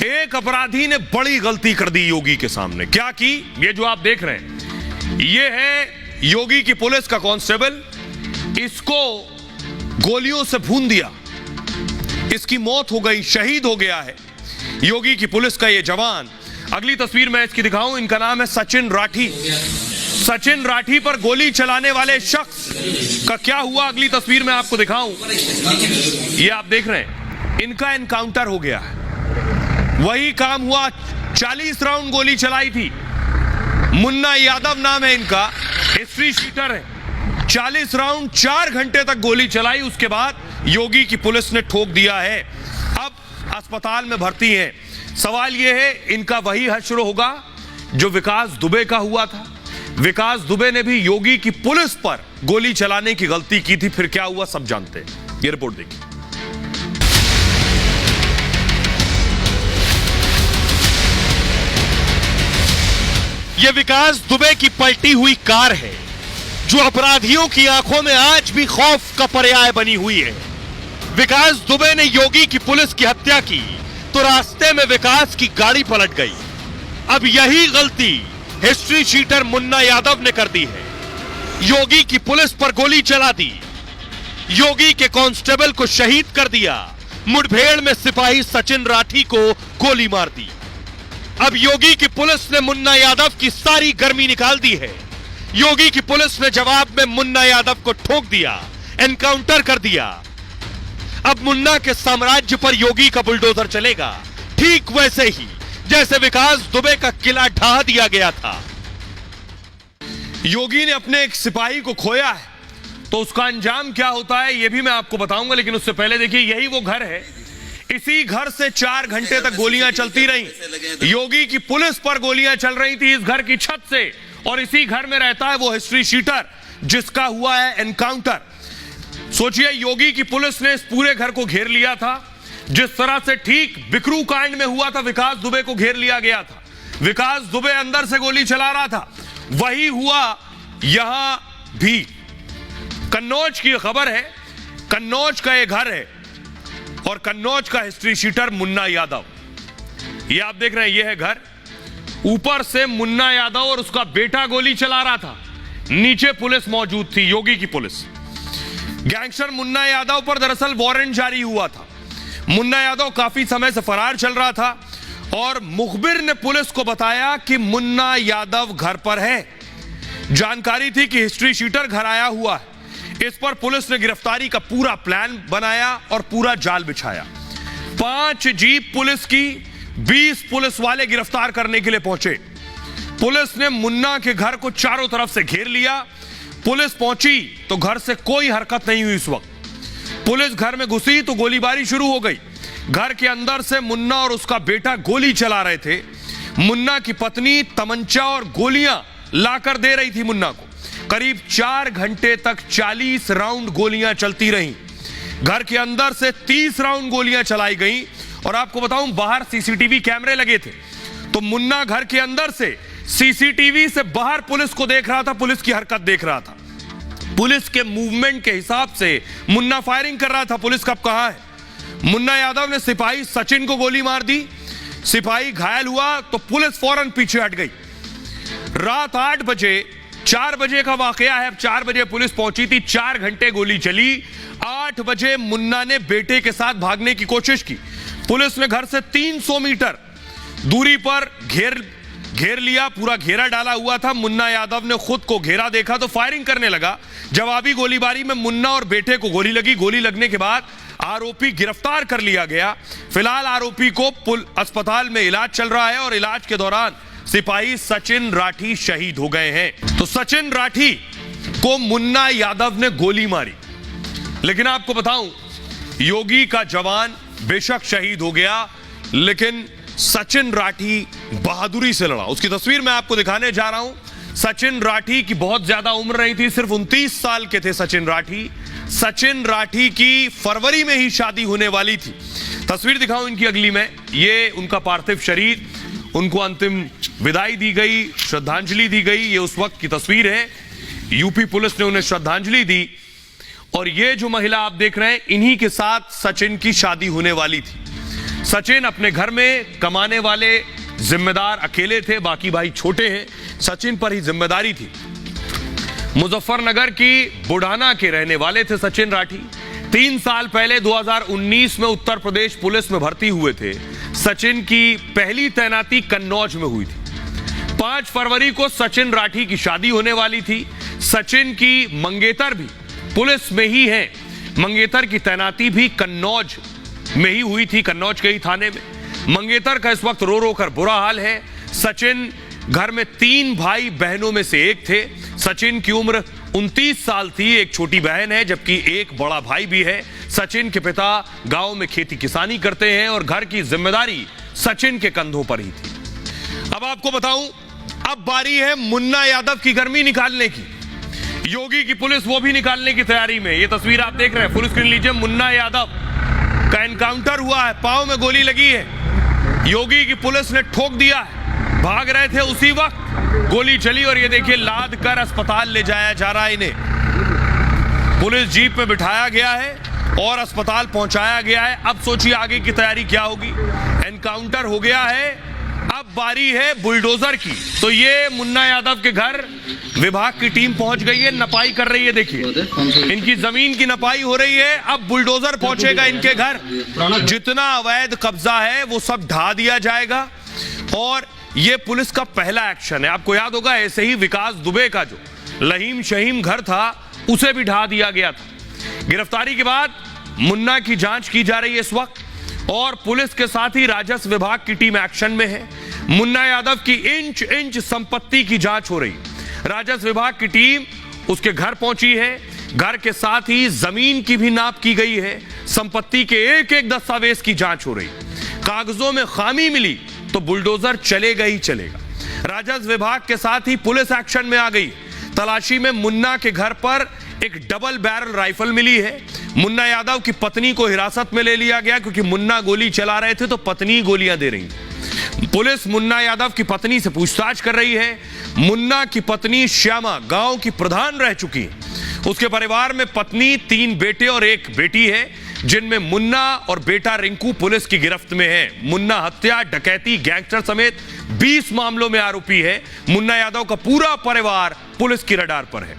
एक अपराधी ने बड़ी गलती कर दी योगी के सामने। क्या की? ये जो आप देख रहे हैं, ये है योगी की पुलिस का कांस्टेबल। इसको गोलियों से भून दिया, इसकी मौत हो गई, शहीद हो गया है योगी की पुलिस का ये जवान। अगली तस्वीर मैं इसकी दिखाऊं, इनका नाम है सचिन राठी। सचिन राठी पर गोली चलाने वाले शख्स का क्या हुआ, अगली तस्वीर में आपको दिखाऊं। ये आप देख रहे हैं, इनका एनकाउंटर हो गया है। वही काम हुआ, 40 राउंड गोली चलाई थी। मुन्ना यादव नाम है इनका, हिस्ट्री शीटर है। 40 राउंड 4 घंटे तक गोली चलाई, उसके बाद योगी की पुलिस ने ठोक दिया है। अब अस्पताल में भर्ती हैं। सवाल यह है, इनका वही हश्र होगा जो विकास दुबे का हुआ था। विकास दुबे ने भी योगी की पुलिस पर गोली चलाने की गलती की थी। फिर क्या हुआ सब जानते हैं, ये रिपोर्ट देखिए। यह विकास दुबे की पलटी हुई कार है जो अपराधियों की आंखों में आज भी खौफ का पर्याय बनी हुई है। विकास दुबे ने योगी की पुलिस की हत्या की तो रास्ते में विकास की गाड़ी पलट गई। अब यही गलती हिस्ट्री शीटर मुन्ना यादव ने कर दी है। योगी की पुलिस पर गोली चला दी, योगी के कांस्टेबल को शहीद कर दिया, मुठभेड़ में सिपाही सचिन राठी को गोली मार दी। अब योगी की पुलिस ने मुन्ना यादव की सारी गर्मी निकाल दी है। योगी की पुलिस ने जवाब में मुन्ना यादव को ठोक दिया, एनकाउंटर कर दिया। अब मुन्ना के साम्राज्य पर योगी का बुलडोजर चलेगा, ठीक वैसे ही जैसे विकास दुबे का किला ढहा दिया गया था। योगी ने अपने एक सिपाही को खोया है, तो उसका अंजाम क्या होता है यह भी मैं आपको बताऊंगा, लेकिन उससे पहले देखिए, यही वो घर है। इसी घर से 4 घंटे तक गोलियां चलती रहीं। योगी की पुलिस पर गोलियां चल रही थी इस घर की छत से, और इसी घर में रहता है वो हिस्ट्री शीटर जिसका हुआ है एनकाउंटर। सोचिए, योगी की पुलिस ने इस पूरे घर को घेर लिया था। जिस तरह से ठीक बिकरू कांड में हुआ था, विकास दुबे को घेर लिया गया था, विकास दुबे अंदर से गोली चला रहा था, वही हुआ यहां भी। कन्नौज की खबर है, कन्नौज का यह घर है और कन्नौज का हिस्ट्री शीटर मुन्ना यादव। ये आप देख रहे हैं, यह है घर। ऊपर से मुन्ना यादव और उसका बेटा गोली चला रहा था, नीचे पुलिस मौजूद थी, योगी की पुलिस। गैंगस्टर मुन्ना यादव पर दरअसल वारंट जारी हुआ था। मुन्ना यादव काफी समय से फरार चल रहा था और मुखबिर ने पुलिस को बताया कि मुन्ना यादव घर पर है। जानकारी थी कि हिस्ट्री शीटर घर आया हुआ है। इस पर पुलिस ने गिरफ्तारी का पूरा प्लान बनाया और पूरा जाल बिछाया। 5 जीप पुलिस की, 20 पुलिस वाले गिरफ्तार करने के लिए पहुंचे। पुलिस ने मुन्ना के घर को चारों तरफ से घेर लिया। पुलिस पहुंची तो घर से कोई हरकत नहीं हुई। इस वक्त पुलिस घर में घुसी तो गोलीबारी शुरू हो गई। घर के अंदर से मुन्ना और उसका बेटा गोली चला रहे थे। मुन्ना की पत्नी तमंचा और गोलियां लाकर दे रही थी मुन्ना को। करीब 4 घंटे तक 40 राउंड गोलियां चलती रहीं। घर के अंदर से 30 राउंड गोलियां चलाई गई। और आपको बताऊं, बाहर सीसीटीवी कैमरे लगे थे, तो मुन्ना घर के अंदर से सीसीटीवी से बाहर पुलिस को देख रहा था, पुलिस की हरकत देख रहा था। पुलिस के मूवमेंट के हिसाब से मुन्ना फायरिंग कर रहा था। पुलिस कब कहां है? मुन्ना यादव ने सिपाही सचिन को गोली मार दी, सिपाही घायल हुआ तो पुलिस फौरन पीछे हट गई। रात 8 बजे, 4 बजे का वाकया है। अब 4 बजे पुलिस पहुंची थी, 4 घंटे गोली चली। 8 बजे मुन्ना ने बेटे के साथ भागने की कोशिश की। पुलिस ने घर से 300 मीटर दूरी पर घेर लिया, पूरा घेरा डाला हुआ था। मुन्ना यादव ने खुद को घेरा देखा तो फायरिंग करने लगा। जवाबी गोलीबारी में मुन्ना और बेटे को गोली लगी। गोली लगने के बाद आरोपी गिरफ्तार कर लिया गया। फिलहाल आरोपी को अस्पताल में इलाज चल रहा है और इलाज के दौरान सिपाही सचिन राठी शहीद हो गए हैं। तो सचिन राठी को मुन्ना यादव ने गोली मारी। लेकिन आपको बताऊं, योगी का जवान बेशक शहीद हो गया, लेकिन सचिन राठी बहादुरी से लड़ा। उसकी तस्वीर मैं आपको दिखाने जा रहा हूं। सचिन राठी की बहुत ज्यादा उम्र नहीं थी, सिर्फ 29 साल के थे सचिन राठी। सचिन राठी की फरवरी में ही शादी होने वाली थी। तस्वीर दिखाऊं इनकी अगली में। ये उनका पार्थिव शरीर, उनको अंतिम विदाई दी गई, श्रद्धांजलि दी गई। ये उस वक्त की तस्वीर है। यूपी पुलिस ने उन्हें श्रद्धांजलि दी। और ये जो महिला आप देख रहे हैं, इन्हीं के साथ सचिन की शादी होने वाली थी। सचिन अपने घर में कमाने वाले जिम्मेदार अकेले थे, बाकी भाई छोटे हैं, सचिन पर ही जिम्मेदारी थी। मुजफ्फरनगर की बुढ़ाना के रहने वाले थे सचिन राठी। 3 साल पहले 2019 में उत्तर प्रदेश पुलिस में भर्ती हुए थे। सचिन की पहली तैनाती कन्नौज में हुई थी। 5 फरवरी को सचिन राठी की शादी होने वाली थी। सचिन की मंगेतर भी पुलिस में ही है। मंगेतर की तैनाती भी कन्नौज में ही हुई थी, कन्नौज के ही थाने में। मंगेतर का इस वक्त रो रो कर बुरा हाल है। सचिन घर में 3 भाई बहनों में से एक थे। सचिन की उम्र 29 साल थी, एक छोटी बहन है जबकि एक बड़ा भाई भी है। सचिन के पिता गांव में खेती किसानी करते हैं और घर की जिम्मेदारी सचिन के कंधों पर ही थी। अब आपको बताऊं, अब बारी है मुन्ना यादव की गर्मी निकालने की। योगी की पुलिस वो भी निकालने की तैयारी में। ये तस्वीर आप देख रहे हैं, फुल स्क्रीन लीजिए। मुन्ना यादव का एनकाउंटर हुआ है, पांव में गोली लगी है। योगी की पुलिस ने ठोक दिया है। भाग रहे थे उसी वक्त गोली चली और ये देखिए लाद कर अस्पताल ले जाया जा रहा है इन्हें। पुलिस जीप में बिठाया गया है और अस्पताल पहुंचाया गया है। अब सोचिए आगे की तैयारी क्या होगी। एनकाउंटर हो गया है, अब बारी है बुलडोजर की। तो ये मुन्ना यादव के घर विभाग की टीम पहुंच गई है, नपाई कर रही है। देखिए इनकी जमीन की नपाई हो रही है। अब बुलडोजर पहुंचेगा इनके घर। जितना अवैध कब्जा है वो सब ढा दिया जाएगा और ये पुलिस का पहला एक्शन है। आपको याद होगा ऐसे ही विकास दुबे का जो लहीम शहीम घर था उसे भी ढा दिया गया था। गिरफ्तारी के बाद मुन्ना की जांच की जा रही है इस वक्त और पुलिस के साथ ही राजस्व विभाग की टीम एक्शन में है। मुन्ना यादव की इंच इंच संपत्ति की जांच हो रही। राजस्व विभाग की टीम उसके घर पहुंची है। घर के साथ ही जमीन की भी नाप की गई है। संपत्ति के एक एक दस्तावेज की जांच हो रही। कागजों में खामी मिली तो बुलडोजर चलेगा ही चलेगा। राजस्व विभाग के साथ ही पुलिस एक्शन में आ गई। तलाशी में मुन्ना के घर पर एक डबल बैरल राइफल मिली है। मुन्ना यादव की पत्नी को हिरासत में ले लिया गया क्योंकि मुन्ना गोली चला रहे थे तो पत्नी गोलियां दे रही थी। पुलिस मुन्ना यादव की पत्नी से पूछताछ कर रही है। मुन्ना की पत्नी श्यामा गांव की प्रधान रह चुकी है। उसके परिवार में पत्नी, 3 बेटे और 1 बेटी है, जिनमें मुन्ना और बेटा रिंकू पुलिस की गिरफ्त में है। मुन्ना हत्या, डकैती, गैंगस्टर समेत 20 मामलों में आरोपी है। मुन्ना यादव का पूरा परिवार पुलिस की रडार पर है।